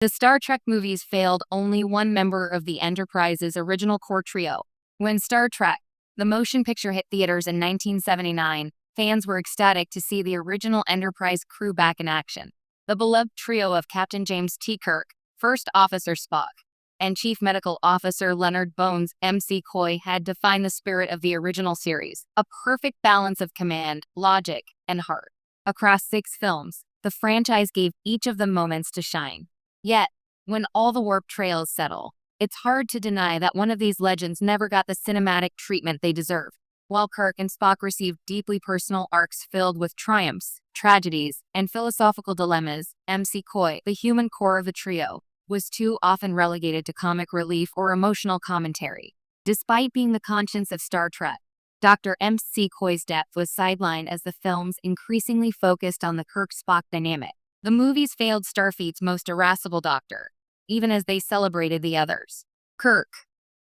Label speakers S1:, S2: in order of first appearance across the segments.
S1: The Star Trek movies failed only one member of the Enterprise's original core trio. When Star Trek, the motion picture, hit theaters in 1979, fans were ecstatic to see the original Enterprise crew back in action. The beloved trio of Captain James T. Kirk, First Officer Spock, and Chief Medical Officer Leonard Bones McCoy had defined the spirit of the original series, a perfect balance of command, logic, and heart. Across 6 films, the franchise gave each of them moments to shine. Yet, when all the warped trails settle, it's hard to deny that one of these legends never got the cinematic treatment they deserve. While Kirk and Spock received deeply personal arcs filled with triumphs, tragedies, and philosophical dilemmas, McCoy, the human core of the trio, was too often relegated to comic relief or emotional commentary. Despite being the conscience of Star Trek, Dr. McCoy's depth was sidelined as the films increasingly focused on the Kirk-Spock dynamic. The movies failed Starfleet's most irascible doctor, even as they celebrated the others. Kirk,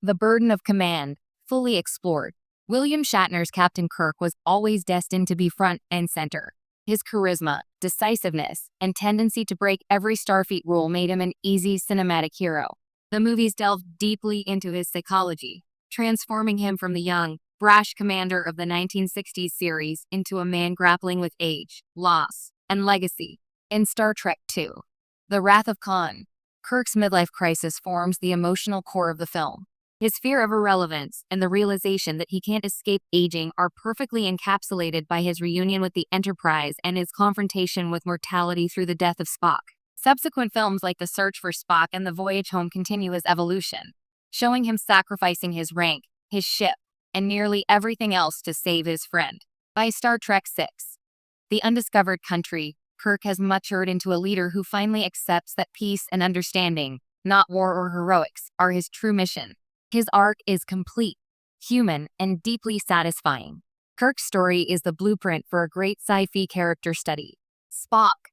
S1: the burden of command, fully explored. William Shatner's Captain Kirk was always destined to be front and center. His charisma, decisiveness, and tendency to break every Starfleet rule made him an easy cinematic hero. The movies delved deeply into his psychology, transforming him from the young, brash commander of the 1960s series into a man grappling with age, loss, and legacy. In Star Trek II, The Wrath of Khan, Kirk's midlife crisis forms the emotional core of the film. His fear of irrelevance and the realization that he can't escape aging are perfectly encapsulated by his reunion with the Enterprise and his confrontation with mortality through the death of Spock. Subsequent films like The Search for Spock and The Voyage Home continue his evolution, showing him sacrificing his rank, his ship, and nearly everything else to save his friend. By Star Trek VI, The Undiscovered Country, Kirk has matured into a leader who finally accepts that peace and understanding, not war or heroics, are his true mission. His arc is complete, human, and deeply satisfying. Kirk's story is the blueprint for a great sci-fi character study. Spock,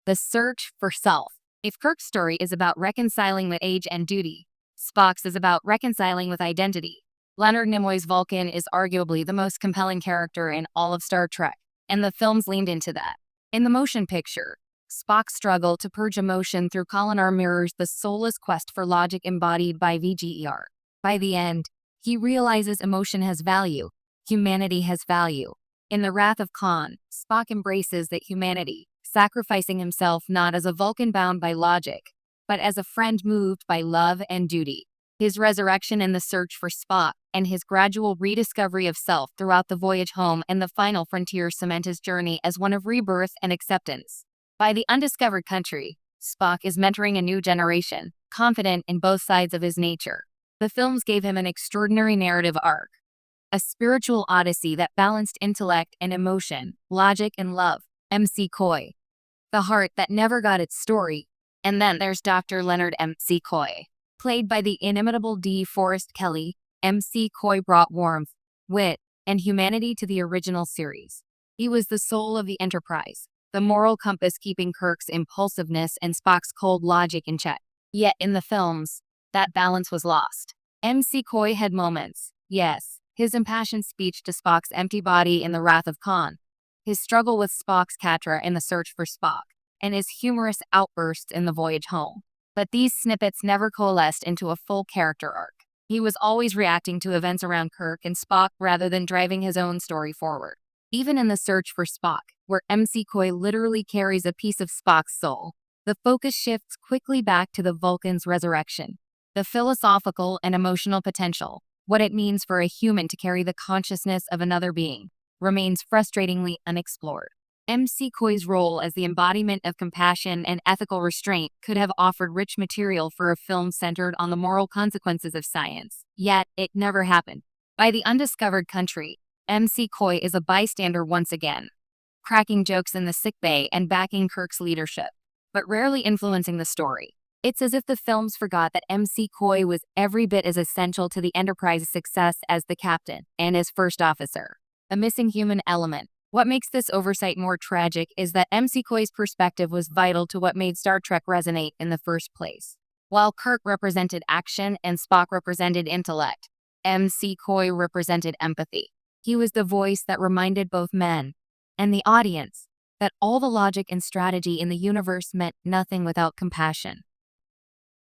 S1: The Search for Self. If Kirk's story is about reconciling with age and duty, Spock's is about reconciling with identity. Leonard Nimoy's Vulcan is arguably the most compelling character in all of Star Trek, and the films leaned into that. In the motion picture, Spock's struggle to purge emotion through Kolinahr mirrors the soulless quest for logic embodied by VGER. By the end, he realizes emotion has value, humanity has value. In The Wrath of Khan, Spock embraces that humanity, sacrificing himself not as a Vulcan bound by logic, but as a friend moved by love and duty. His resurrection in The Search for Spock and his gradual rediscovery of self throughout The Voyage Home and The Final Frontier cement his journey as one of rebirth and acceptance. By The Undiscovered Country, Spock is mentoring a new generation, confident in both sides of his nature. The films gave him an extraordinary narrative arc, a spiritual odyssey that balanced intellect and emotion, logic and love. McCoy, the heart that never got its story. And then there's Dr. Leonard McCoy. Played by the inimitable D. Forrest Kelly, McCoy brought warmth, wit, and humanity to the original series. He was the soul of the Enterprise, the moral compass keeping Kirk's impulsiveness and Spock's cold logic in check. Yet in the films, that balance was lost. McCoy had moments, yes, his impassioned speech to Spock's empty body in The Wrath of Khan, his struggle with Spock's Katra in The Search for Spock, and his humorous outbursts in The Voyage Home. But these snippets never coalesced into a full character arc. He was always reacting to events around Kirk and Spock rather than driving his own story forward. Even in The Search for Spock, where McCoy literally carries a piece of Spock's soul, the focus shifts quickly back to the Vulcan's resurrection. The philosophical and emotional potential, what it means for a human to carry the consciousness of another being, remains frustratingly unexplored. McCoy's role as the embodiment of compassion and ethical restraint could have offered rich material for a film centered on the moral consequences of science, yet it never happened. By The Undiscovered Country, McCoy is a bystander once again, cracking jokes in the sickbay and backing Kirk's leadership, but rarely influencing the story. It's as if the films forgot that McCoy was every bit as essential to the Enterprise's success as the captain and as first officer. A missing human element. What makes this oversight more tragic is that McCoy's perspective was vital to what made Star Trek resonate in the first place. While Kirk represented action and Spock represented intellect, McCoy represented empathy. He was the voice that reminded both men and the audience that all the logic and strategy in the universe meant nothing without compassion.